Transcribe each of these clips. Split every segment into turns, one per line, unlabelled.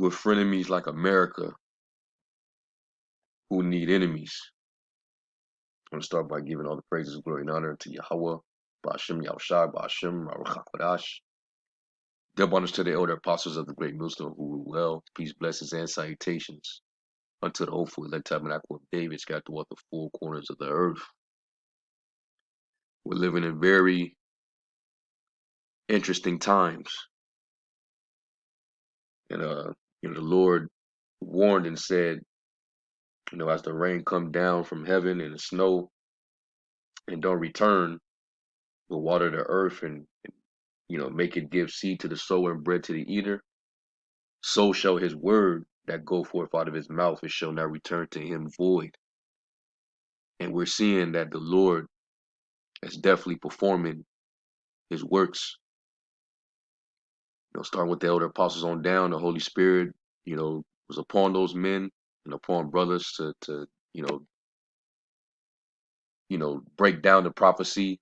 with frenemies like America who need enemies. I'm going to start by giving all the praises, glory, and honor to Yahweh, Ba'ashem Yahushai, Ba'ashem Baruch HaKodash. Double honors to the elder apostles of the great millstone who rule well. Peace, blessings, and salutations unto the hopeful elect tabernacle of David scattered throughout the four corners of the earth. We're living in very interesting times. And the Lord warned and said, as the rain come down from heaven and the snow and don't return, will water the earth and make it give seed to the sower and bread to the eater. So shall his word that go forth out of his mouth, it shall not return to him void. And we're seeing that the Lord is definitely performing his works. Starting with the elder apostles on down, the Holy Spirit, was upon those men and upon brothers to break down the prophecy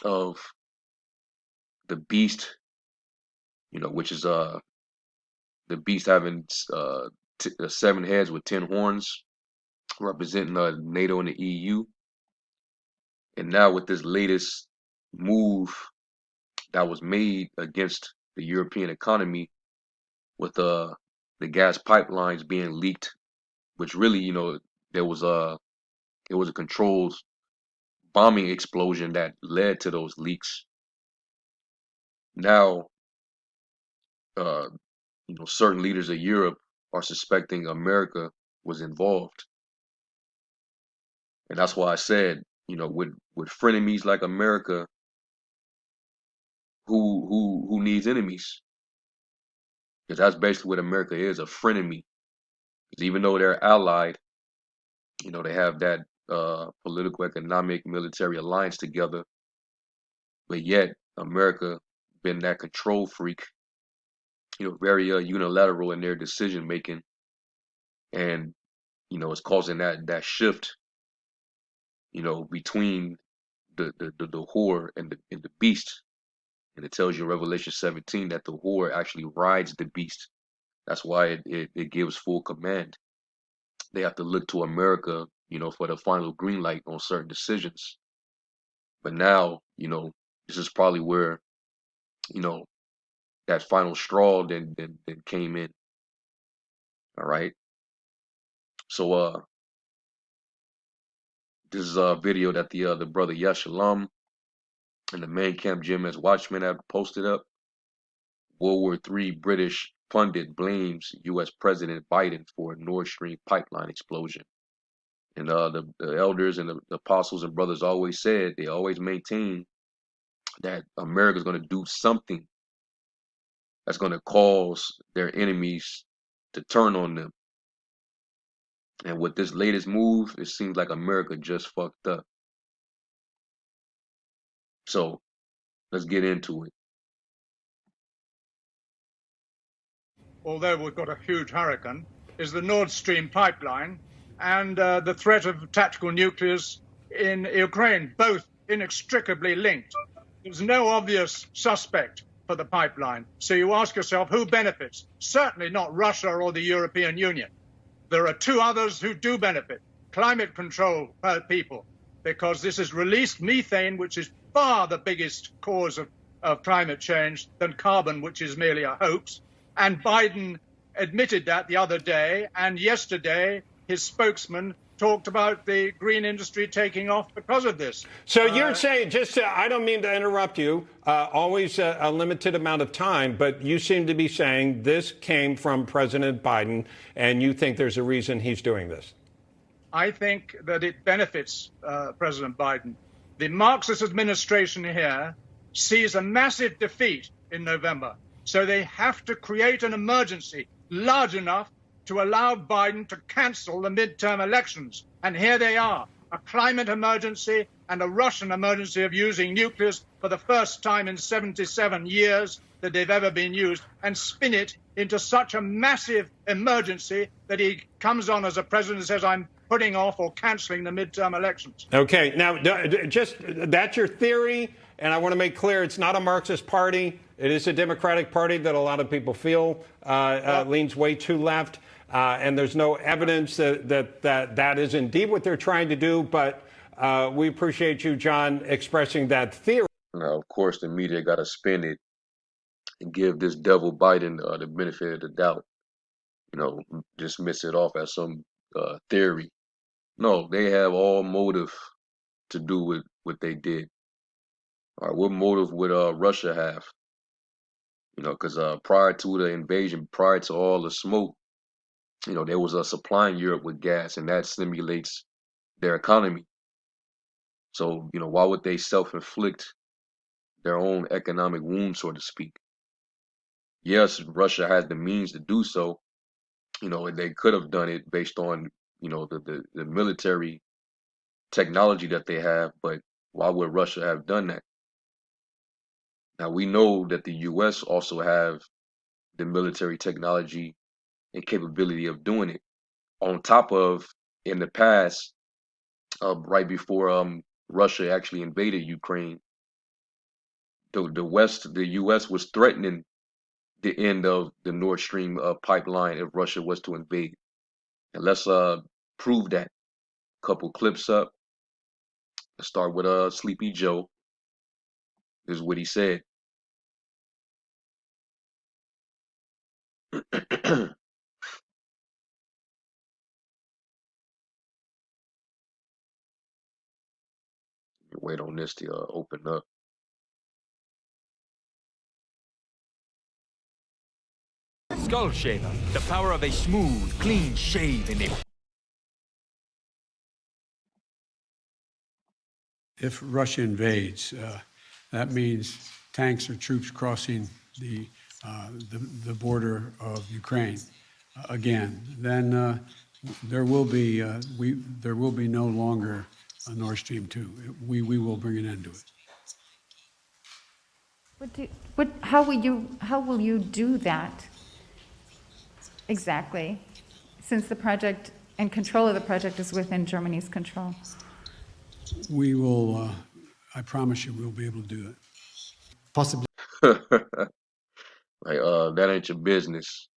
of the beast, which is the beast having 7 heads with 10 horns, representing NATO and the EU. And now with this latest move that was made against the European economy, with the gas pipelines being leaked, which really, there was it was a controlled bombing explosion that led to those leaks. Now, certain leaders of Europe are suspecting America was involved. And that's why I said, with frenemies like America, who needs enemies? Because that's basically what America is, a frenemy. Because even though they're allied, they have that political, economic, military alliance together, but yet America been that control freak, very unilateral in their decision making, and it's causing that shift, between the whore and the beast. And it tells you in Revelation 17 that the whore actually rides the beast. That's why it gives full command. They have to look to America, for the final green light on certain decisions. But now, this is probably where, that final straw then came in. All right. So this is a video that the brother Yeshalom and the main camp GMS Watchmen have posted up. World War III British pundit blames U.S. President Biden for a Nord Stream pipeline explosion. And the elders and the apostles and brothers always said, they always maintain that America is going to do something that's going to cause their enemies to turn on them. And with this latest move, it seems like America just fucked up. So let's get into it.
Although we've got a huge hurricane, is the Nord Stream pipeline and the threat of tactical nuclears in Ukraine, both inextricably linked. There's no obvious suspect for the pipeline. So you ask yourself, who benefits? Certainly not Russia or the European Union. There are 2 others who do benefit. Climate control people, because this has released methane, which is far the biggest cause of climate change than carbon, which is merely a hoax. And Biden admitted that the other day, and yesterday his spokesman talked about the green industry taking off because of this.
So you're saying, I don't mean to interrupt you, always a limited amount of time, but you seem to be saying this came from President Biden, and you think there's a reason he's doing this.
I think that it benefits President Biden. The Marxist administration here sees a massive defeat in November. So they have to create an emergency large enough to allow Biden to cancel the midterm elections. And here they are, a climate emergency and a Russian emergency of using nuclears for the first time in 77 years that they've ever been used, and spin it into such a massive emergency that he comes on as a president and says, I'm putting off or canceling the midterm elections.
Okay, now, just that's your theory, and I want to make clear it's not a Marxist party. It is a Democratic Party that a lot of people feel leans way too left. And there's no evidence that is indeed what they're trying to do. But we appreciate you, John, expressing that theory.
Now, of course, the media got to spin it and give this devil Biden the benefit of the doubt. Dismiss it off as some theory. No, they have all motive to do with what they did. All right, what motive would Russia have? Because prior to the invasion, prior to all the smoke, there was a supplying Europe with gas, and that stimulates their economy. So, why would they self-inflict their own economic wound, so to speak? Yes, Russia has the means to do so. And they could have done it based on, the military technology that they have, but why would Russia have done that? Now, we know that the U.S. also have the military technology and capability of doing it. On top of, in the past, right before Russia actually invaded Ukraine, the U.S. was threatening the end of the Nord Stream pipeline if Russia was to invade. And let's prove that. Couple clips up. Let's start with Sleepy Joe. This is what he said. Wait on this to open up.
Skull Shaver, the power of a smooth, clean shave in it.
If Russia invades, that means tanks or troops crossing the border of Ukraine again. Then there will be no longer a Nord Stream 2. We will bring an end to it.
How will you do that exactly, since the project and control of the project is within Germany's control?
We will, I promise you, we'll be able to do it.
Possibly.
Like, that ain't your business.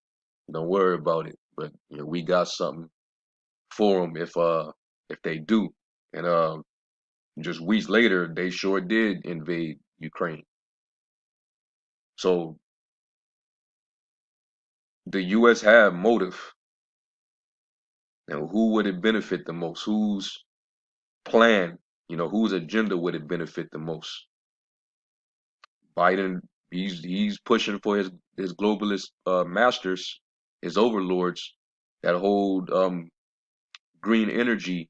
Don't worry about it. But we got something for them if they do. And just weeks later, they sure did invade Ukraine. So the U.S. have motive. And who would it benefit the most? Whose plan, whose agenda would it benefit the most? Biden, he's pushing for his globalist masters, his overlords, that hold green energy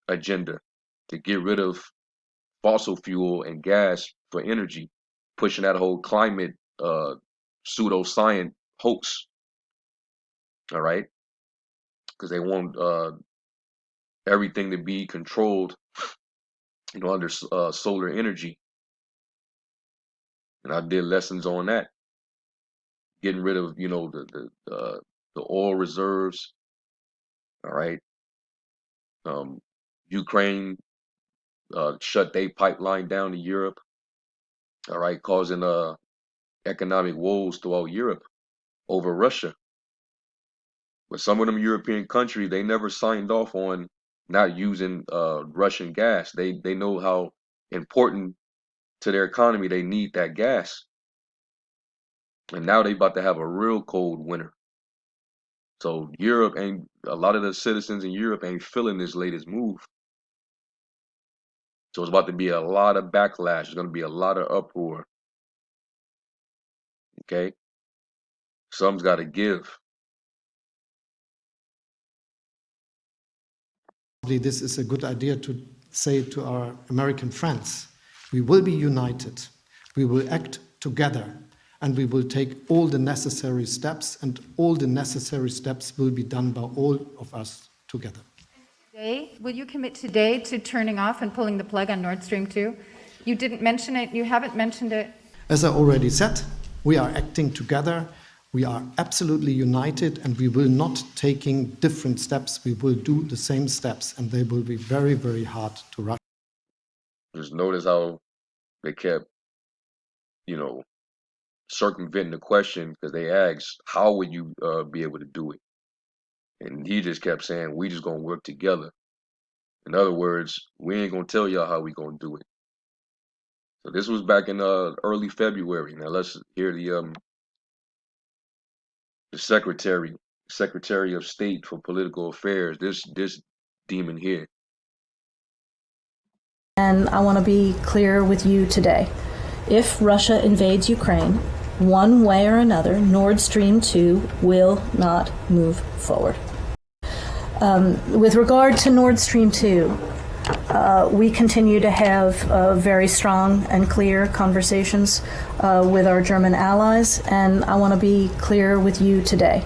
agenda to get rid of fossil fuel and gas for energy, pushing that whole climate pseudoscience hoax. All right, because they want everything to be controlled, under solar energy. And I did lessons on that, getting rid of the oil reserves. All right, Ukraine shut their pipeline down to Europe. All right, causing economic woes throughout Europe over Russia. But some of them European countries, they never signed off on not using Russian gas. They know how important to their economy they need that gas. And now they about to have a real cold winter. So a lot of the citizens in Europe ain't feeling this latest move. So it's about to be a lot of backlash. There's going to be a lot of uproar. Okay? Some's got to give.
This is a good idea to say to our American friends. We will be united. We will act together. And we will take all the necessary steps. And all the necessary steps will be done by all of us together.
Today, will you commit today to turning off and pulling the plug on Nord Stream 2? You didn't mention it. You haven't mentioned it.
As I already said, we are acting together. We are absolutely united, and we will not taking different steps. We will do the same steps, and they will be very, very hard to rush.
Just notice how they kept, circumventing the question because they asked, how would you be able to do it? And he just kept saying, we just gonna work together. In other words, we ain't gonna tell y'all how we gonna do it. So this was back in early February. Now let's hear the Secretary of State for Political Affairs, this demon here.
And I want to be clear with you today. If Russia invades Ukraine, one way or another, Nord Stream 2 will not move forward. With regard to Nord Stream 2, we continue to have very strong and clear conversations with our German allies, and I want to be clear with you today.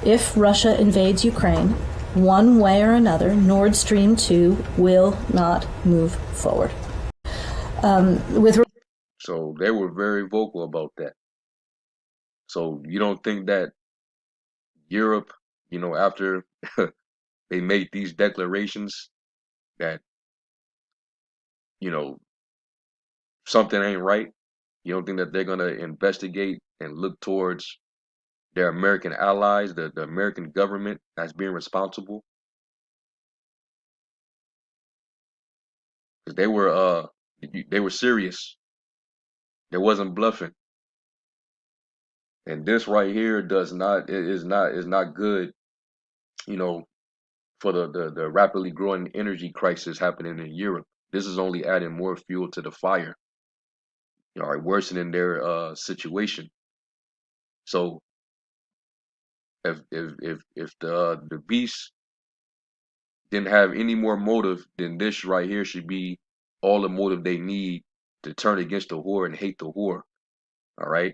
If Russia invades Ukraine, one way or another, Nord Stream 2 will not move forward.
So they were very vocal about that. So you don't think that Europe, after they made these declarations that, something ain't right, you don't think that they're going to investigate and look towards their American allies, the American government as being responsible? Because they were serious. They wasn't bluffing. And this right here is not good, for the rapidly growing energy crisis happening in Europe. This is only adding more fuel to the fire, worsening their situation. So if the beast didn't have any more motive, then this right here should be all the motive they need to turn against the whore and hate the whore. All right.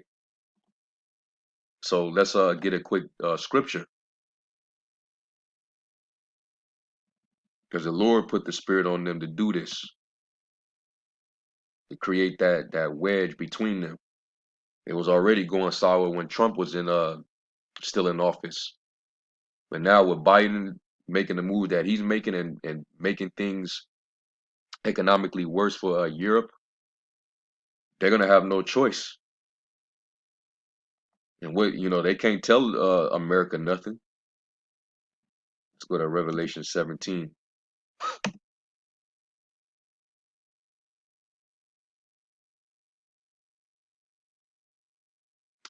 So let's get a quick scripture, because the Lord put the spirit on them to do this, to create that wedge between them. It was already going sour when Trump was still in office, but now with Biden making the move that he's making and making things economically worse for Europe, they're gonna have no choice. And they can't tell America nothing. Let's go to Revelation 17.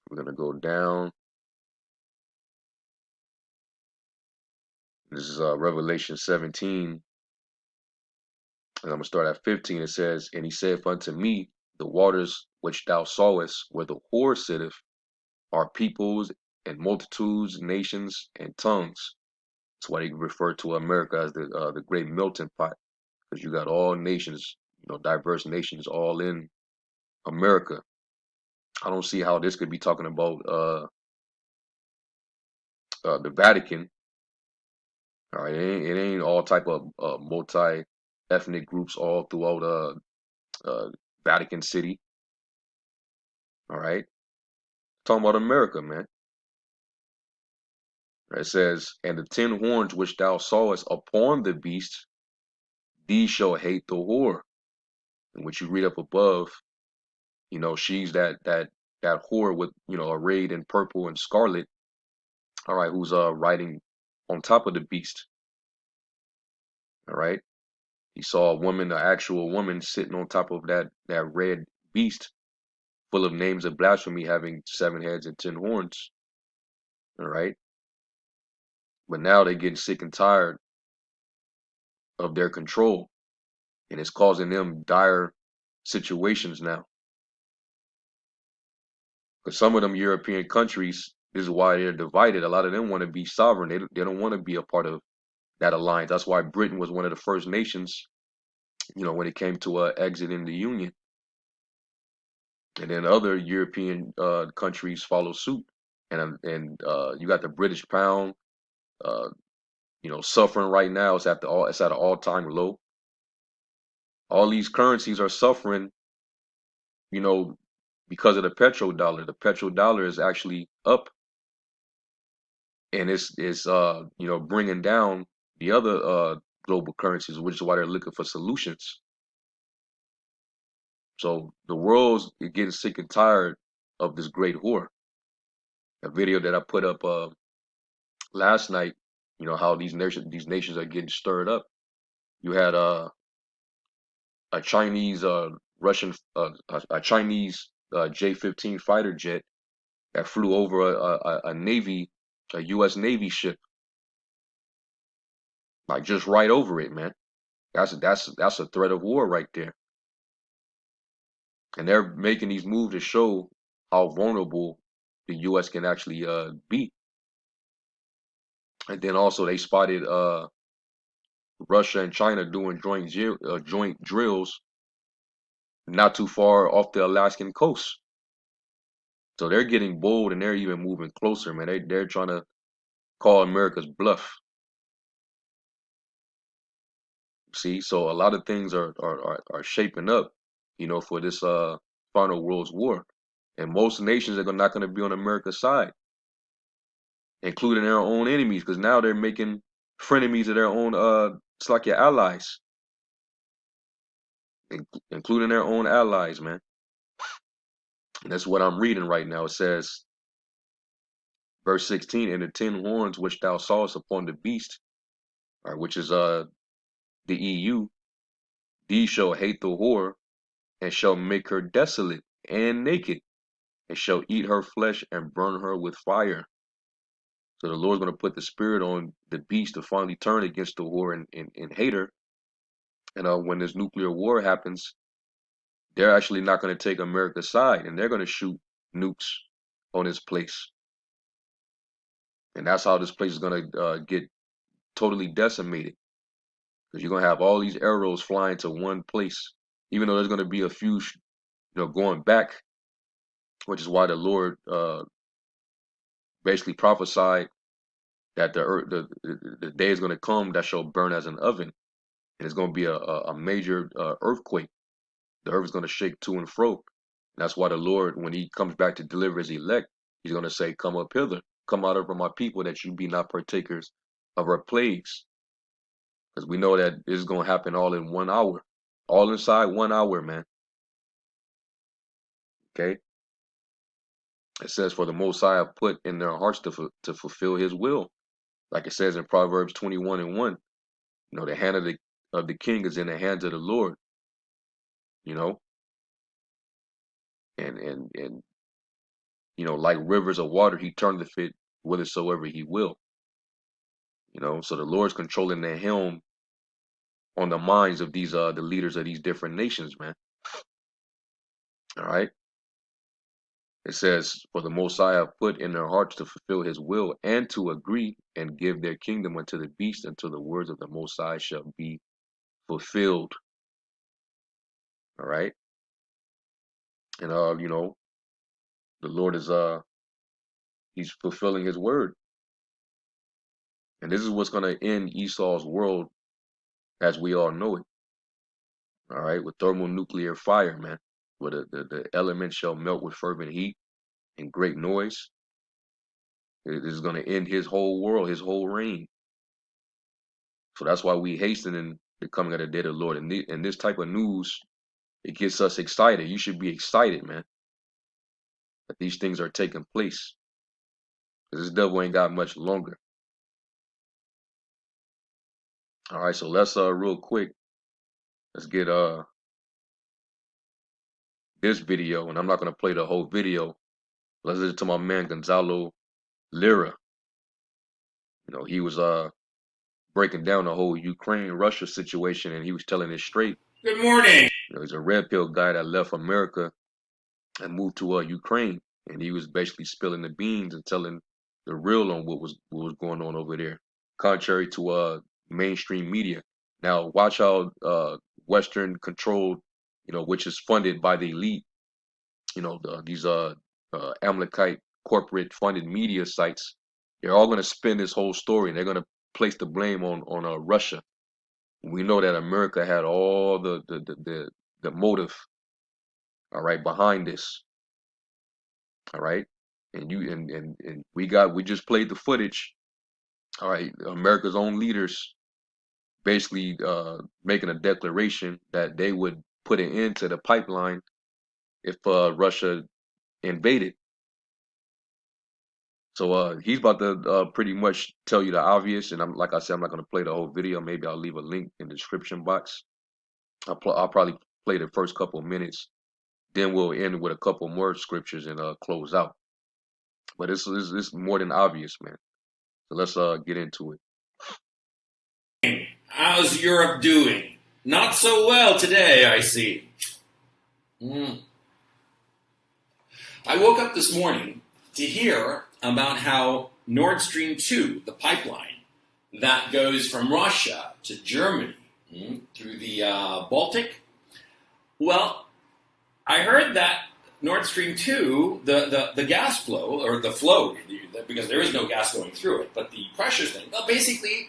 We're gonna go down. This is Revelation 17, and I'm gonna start at 15. It says, "And he saith unto me, the waters which thou sawest, where the whore sitteth, are peoples and multitudes, nations and tongues." That's why they refer to America as the great melting pot, because you got all nations, diverse nations, all in America. I don't see how this could be talking about the Vatican. All right, it ain't all type of multi-ethnic groups all throughout Vatican City. All right, talking about America, man. It says, "And the 10 horns which thou sawest upon the beast, these shall hate the whore." And what you read up above, she's that whore with arrayed in purple and scarlet. All right, who's riding on top of the beast. All right, he saw a woman, an actual woman, sitting on top of that red beast, full of names of blasphemy, having 7 heads and 10 horns. All right, but now they're getting sick and tired of their control, and it's causing them dire situations now. Because some of them European countries, this is why they're divided. A lot of them want to be sovereign. They don't want to be a part of that alliance. That's why Britain was one of the first nations, when it came to exiting the Union. And then other European countries follow suit. And you got the British pound, suffering right now. It's at an all-time low. All these currencies are suffering, because of the petrodollar. The petrodollar is actually up, and it's bringing down the other global currencies, which is why they're looking for solutions. So the world's getting sick and tired of this great war. A video that I put up last night, you know, how these nations are getting stirred up. You had a Chinese Russian a Chinese J-15 fighter jet that flew over a U.S. Navy ship, like just right over it, man. That's a threat of war right there. And they're making these moves to show how vulnerable the U.S. can actually be. And then also they spotted Russia and China doing joint drills not too far off the Alaskan coast. So they're getting bold and they're even moving closer, man. They're trying to call America's bluff. See, so a lot of things are shaping up, you know, for this final world's war. And most nations are not going to be on America's side, including their own enemies, because now they're making frenemies of their own it's like your allies, including their own allies, man. And that's what I'm reading right now. It says, verse 16, and the 10 horns which thou sawest upon the beast, which is the EU, these shall hate the whore, and shall make her desolate and naked, and shall eat her flesh and burn her with fire. So the Lord's going to put the spirit on the beast to finally turn against the whore and hate her. And when this nuclear war happens, they're actually not going to take America's side, and they're going to shoot nukes on this place. And that's how this place is going to get totally decimated. Because you're going to have all these arrows flying to one place, even though there's going to be a few, going back, which is why the Lord basically prophesied that the day is going to come that shall burn as an oven, and it's going to be a major earthquake. The earth is going to shake to and fro. And that's why the Lord, when he comes back to deliver his elect, he's going to say, come up hither, come out of my people, that you be not partakers of our plagues. Because we know that this is going to happen all in 1 hour, all inside 1 hour, man. Okay. It says, for the Most High have put in their hearts to fulfill his will. Like it says in Proverbs 21:1, the hand of the king is in the hands of the Lord, and like rivers of water, he turneth it whithersoever he will. So the Lord's controlling the helm on the minds of these the leaders of these different nations, man. All right. It says, for the Most High have put in their hearts to fulfill his will, and to agree and give their kingdom unto the beast, until the words of the Most High shall be fulfilled. All right. And the Lord is he's fulfilling his word. And this is what's going to end Esau's world as we all know it. All right, with thermonuclear fire, man, where the elements shall melt with fervent heat and great noise. It is going to end his whole world, his whole reign. So that's why we hasten in the coming of the day of the Lord. And this type of news, it gets us excited. You should be excited, man, that these things are taking place. Because this devil ain't got much longer. All right, so let's real quick, let's get this video, and I'm not gonna play the whole video. Let's listen to my man Gonzalo Lira. He was breaking down the whole Ukraine-Russia situation, and he was telling it straight.
Good morning.
He's a red pill guy that left America and moved to Ukraine, and he was basically spilling the beans and telling the real on what was going on over there, contrary to mainstream media. Now watch how Western controlled, which is funded by the elite, these Amalekite corporate funded media sites, they're all going to spin this whole story, and they're going to place the blame on Russia. We know that America had all the motive, all right, behind this, all right, and we just played the footage, all right, America's own leaders basically making a declaration that they would put an end to the pipeline if Russia invaded. So he's about to pretty much tell you the obvious, and I'm like I said, I'm not gonna play the whole video. Maybe I'll leave a link in the description box. I'll probably play the first couple of minutes, then we'll end with a couple more scriptures and close out. But it's more than obvious, man. So let's get into it.
How's Europe doing? Not so well today, I see. I woke up this morning to hear about how Nord Stream 2, the pipeline that goes from Russia to Germany through the Baltic, well, I heard that Nord Stream 2, the gas flow, or the flow, because there is no gas going through it, but the pressure thing, well, basically,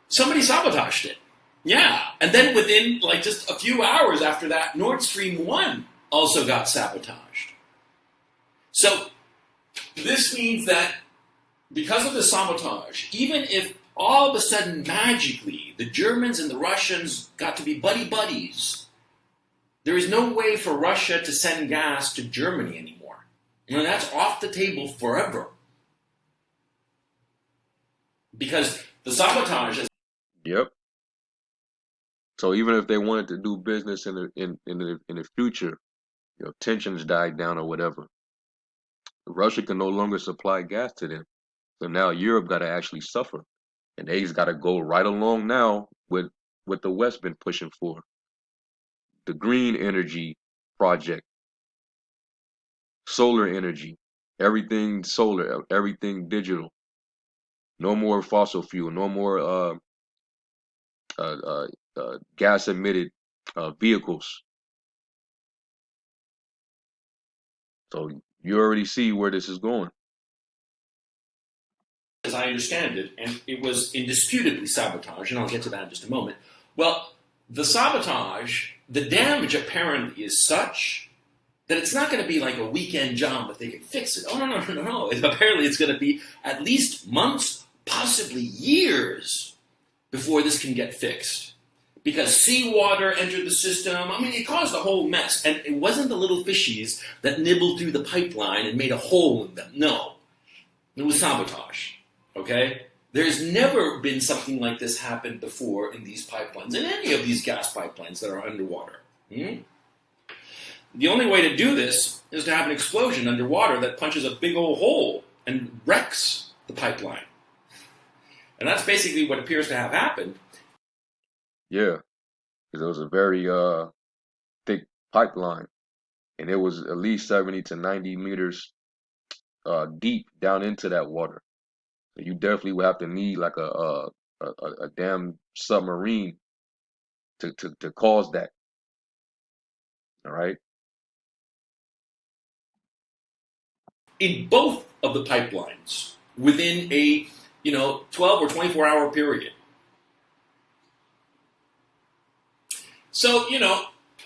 somebody sabotaged it. Yeah, and then within like just a few hours after that, Nord Stream 1 also got sabotaged. So this means that because of the sabotage, even if all of a sudden magically the Germans and the Russians got to be buddy-buddies, there is no way for Russia to send gas to Germany anymore. And that's off the table forever. Because the sabotage is...
Yep. So even if they wanted to do business in the future, you know, tensions died down or whatever, Russia can no longer supply gas to them. So now Europe got to actually suffer, and they's got to go right along now with what the West been pushing for. The green energy project, solar energy, everything solar, everything digital. No more fossil fuel, no more gas emitted vehicles. So you already see where this is going.
As I understand it, and it was indisputably sabotage, and I'll get to that in just a moment. Well, the sabotage, the damage apparently is such that it's not going to be like a weekend job that they can fix it. Oh, no. Apparently it's going to be at least months, possibly years, before this can get fixed. Because seawater entered the system. I mean, it caused a whole mess. And it wasn't the little fishies that nibbled through the pipeline and made a hole in them. No. It was sabotage. Okay? There's never been something like this happen before in these pipelines, in any of these gas pipelines that are underwater. The only way to do this is to have an explosion underwater that punches a big old hole and wrecks the pipeline. And that's basically what appears to have happened.
Yeah, because it was a very thick pipeline, and it was at least 70 to 90 meters deep down into that water. So you definitely would have to need like a damn submarine to cause that. All right.
In both of the pipelines, within a 12 or 24 hour period. So,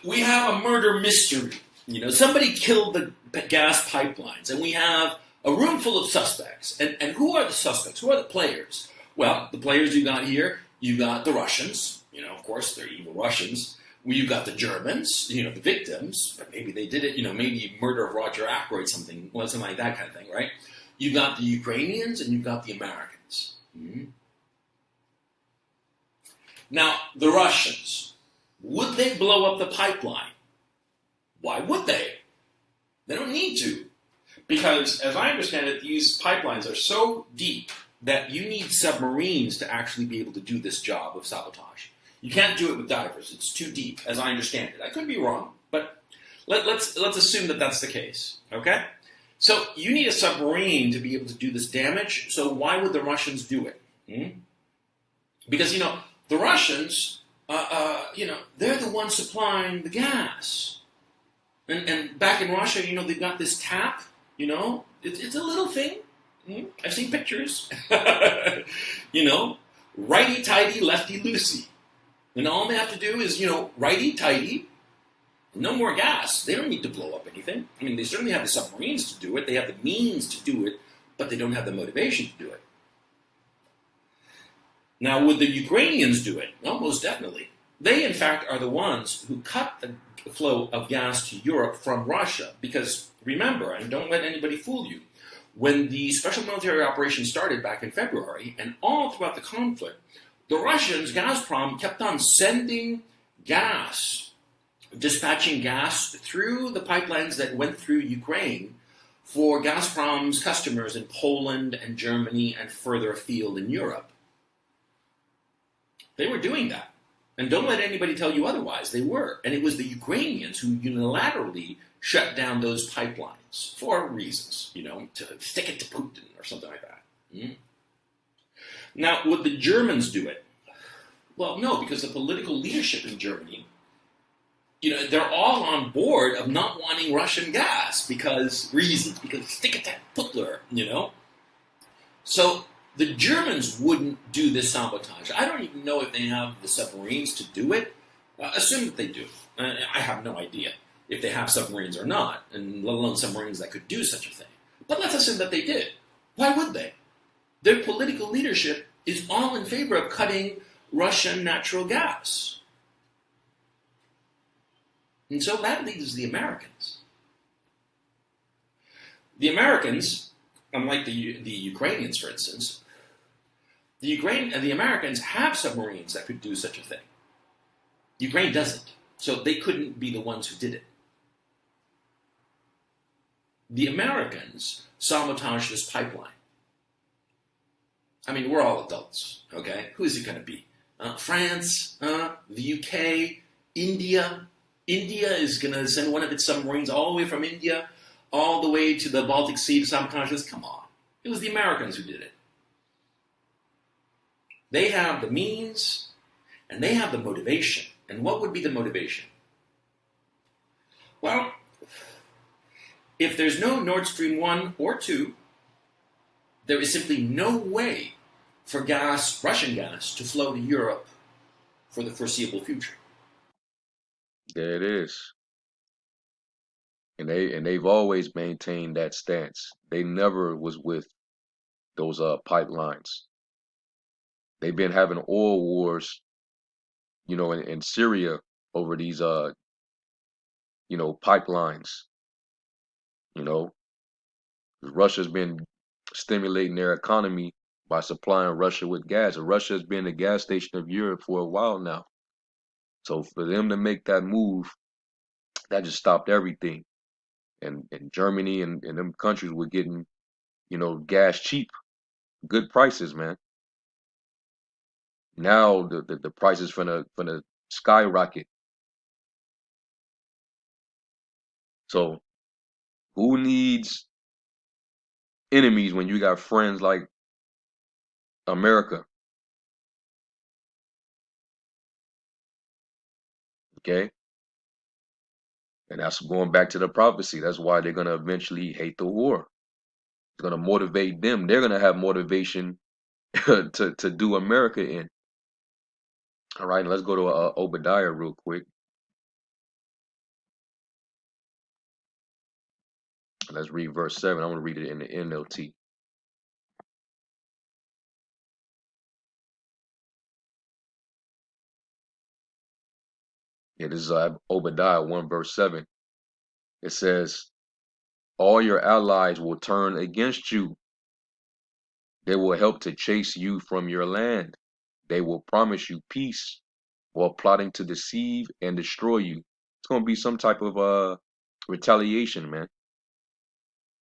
we have a murder mystery. Somebody killed the gas pipelines, and we have a room full of suspects. And who are the suspects? Who are the players? Well, the players you got here, you got the Russians. Of course, they're evil Russians. You've got the Germans, the victims. But maybe they did it, maybe murder of Roger Ackroyd, something like that kind of thing, right? You've got the Ukrainians, and you've got the Americans. Now, the Russians, would they blow up the pipeline? Why would they? They don't need to. Because, as I understand it, these pipelines are so deep that you need submarines to actually be able to do this job of sabotage. You can't do it with divers. It's too deep, as I understand it. I could be wrong, but let's assume that that's the case, okay? So you need a submarine to be able to do this damage, so why would the Russians do it? Because, the Russians, they're the ones supplying the gas. And back in Russia, they've got this tap, it's a little thing. I've seen pictures. Righty-tighty, lefty-loosey. And all they have to do is, righty-tighty, no more gas. They don't need to blow up anything. I mean, they certainly have the submarines to do it. They have the means to do it, but they don't have the motivation to do it. Now, would the Ukrainians do it? Well, most definitely. They, in fact, are the ones who cut the flow of gas to Europe from Russia. Because remember, and don't let anybody fool you, when the special military operation started back in February, and all throughout the conflict, the Russians, Gazprom, kept on sending gas, dispatching gas through the pipelines that went through Ukraine for Gazprom's customers in Poland and Germany and further afield in Europe. They were doing that. And don't let anybody tell you otherwise. They were. And it was the Ukrainians who unilaterally shut down those pipelines for reasons, to stick it to Putin or something like that. Now, would the Germans do it? Well, no, because the political leadership in Germany, they're all on board of not wanting Russian gas because stick it to Putler, So the Germans wouldn't do this sabotage. I don't even know if they have the submarines to do it. Assume that they do. I have no idea if they have submarines or not, and let alone submarines that could do such a thing. But let's assume that they did. Why would they? Their political leadership is all in favor of cutting Russian natural gas. And so that leaves the Americans. The Americans, unlike the Ukrainians, for instance, the Americans have submarines that could do such a thing. Ukraine doesn't, so they couldn't be the ones who did it. The Americans sabotaged this pipeline. I mean, we're all adults, okay? Who is it going to be? France, the UK, India. India is going to send one of its submarines all the way from India, all the way to the Baltic Sea to sabotage this. Come on. It was the Americans who did it. They have the means, and they have the motivation. And what would be the motivation? Well, if there's no Nord Stream 1 or 2, there is simply no way for gas, Russian gas, to flow to Europe for the foreseeable future.
There it is. And they've always maintained that stance. They never was with those pipelines. They've been having oil wars, in Syria over these pipelines. Russia's been stimulating their economy by supplying Russia with gas. And Russia has been the gas station of Europe for a while now. So for them to make that move, that just stopped everything. And Germany and them countries were getting, gas cheap, good prices, man. Now the prices finna skyrocket. So who needs enemies when you got friends like America? Okay? And that's going back to the prophecy. That's why they're going to eventually hate the war. It's going to motivate them. They're going to have motivation to do America in. All right, and let's go to Obadiah real quick. Let's read verse 7. I'm going to read it in the NLT. Yeah, this is Obadiah 1 verse 7. It says, all your allies will turn against you. They will help to chase you from your land. They will promise you peace while plotting to deceive and destroy you. It's going to be some type of retaliation, man.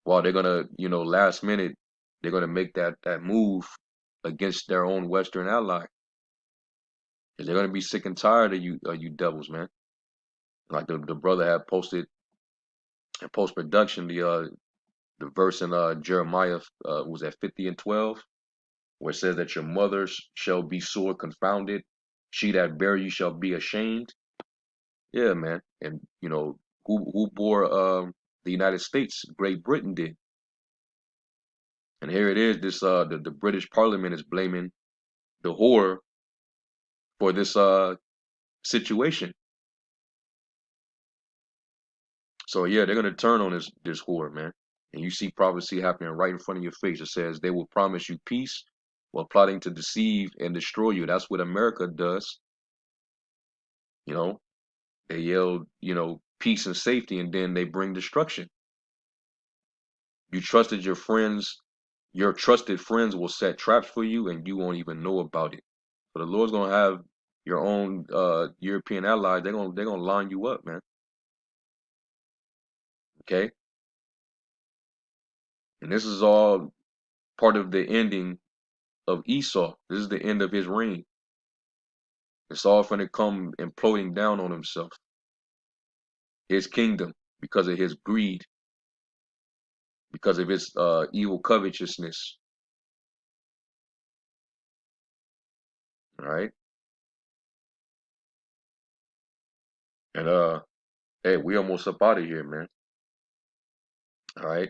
While they're going to, last minute, they're going to make that move against their own Western ally. They're going to be sick and tired of you devils, man. Like the brother had posted in post-production, the verse in Jeremiah was at 50 and 12, where it says that your mothers shall be sore confounded. She that bare you shall be ashamed. Yeah, man. And, who bore the United States? Great Britain did. And here it is, this the British Parliament is blaming the whore for this situation. So yeah, they're gonna turn on this whore, man. And you see prophecy happening right in front of your face. It says they will promise you peace while plotting to deceive and destroy you. That's what America does. You know, they yelled, peace and safety, and then they bring destruction. You trusted your friends. Your trusted friends will set traps for you, and you won't even know about it. So the Lord's gonna have your own European allies. They're gonna line you up, man. Okay, and this is all part of the ending of Esau. This is the end of his reign. It's all going to come imploding down on himself, his kingdom, because of his greed, because of his evil covetousness. All right, and hey, we almost up out of here, man. All right,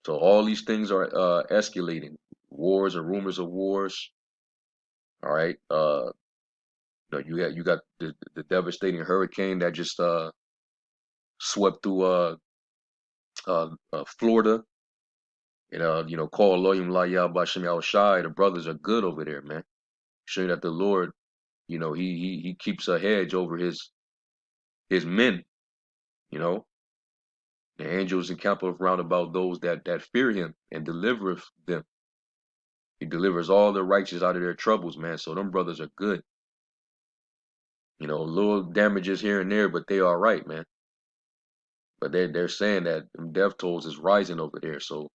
so all these things are escalating, wars and rumors of wars. All right, you got the devastating hurricane that just swept through Florida. And call Elohim La Yah B'Shem Yahweh Shai. The brothers are good over there, man. Showing that the Lord, he keeps a hedge over his men. You know, the angels encamp round about those that fear him and delivereth them. He delivers all the righteous out of their troubles, man. So them brothers are good. Little damages here and there, but they are right, man. But they're saying that death tolls is rising over there. So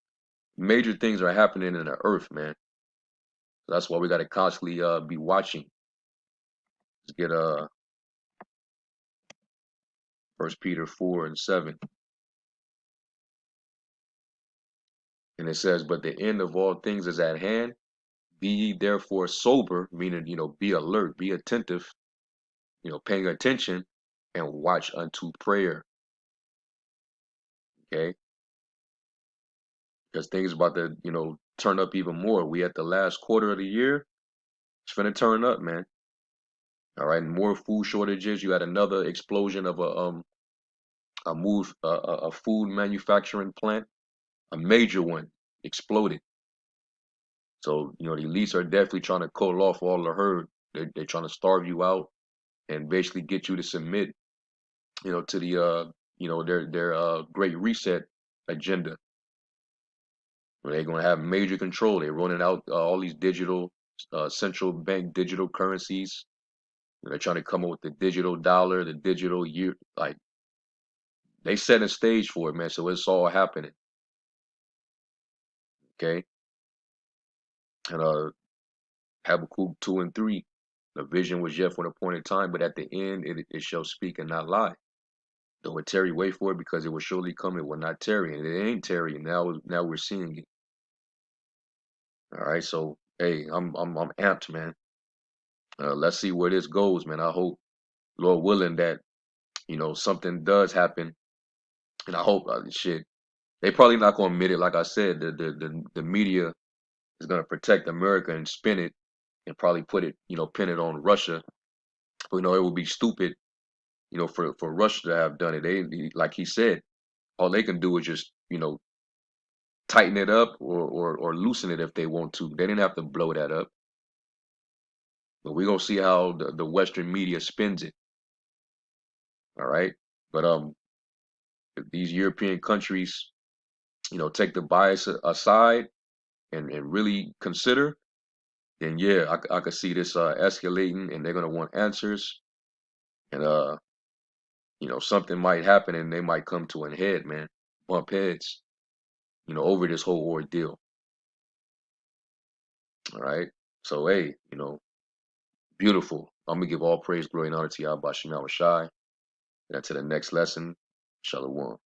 major things are happening in the earth, man. That's why we got to constantly be watching. Let's get 1 Peter 4:7. And it says, but the end of all things is at hand. Be ye therefore sober, meaning, be alert, be attentive, paying attention, and watch unto prayer. Okay? Because things about to, turn up even more. We at the last quarter of the year. It's gonna turn up, man. All right, more food shortages. You had another explosion of a food manufacturing plant, a major one exploded. So, the elites are definitely trying to cull off all the herd. They're trying to starve you out and basically get you to submit, to the their great reset agenda. They're going to have major control. They're running out all these digital central bank digital currencies. They're trying to come up with the digital dollar, the digital year. Like, they set a stage for it, man. So it's all happening. Okay, and Habakkuk 2:3. The vision was yet for an appointed time, but at the end it shall speak and not lie. Though it tarry, wait for it, because it will surely come. It will not tarry, and it ain't tarrying. Now we're seeing it. All right, so hey, I'm amped, man. Let's see where this goes, man. I hope, Lord willing, that something does happen, and I hope shit. They probably not gonna admit it. Like I said, the media is gonna protect America and spin it, and probably pin it on Russia. But, it would be stupid, for Russia to have done it. Like he said, all they can do is just, tighten it up or loosen it if they want to. They didn't have to blow that up. But we're gonna see how the Western media spins it. All right. But if these European countries, take the bias aside and really consider, then yeah, I could see this escalating, and they're gonna want answers, and something might happen, and they might come to a head, man, bump heads, over this whole ordeal. All right. So hey, beautiful. I'm gonna give all praise, glory, and honor to Yahweh Shem Yahweh Shai. And to the next lesson, Shalom.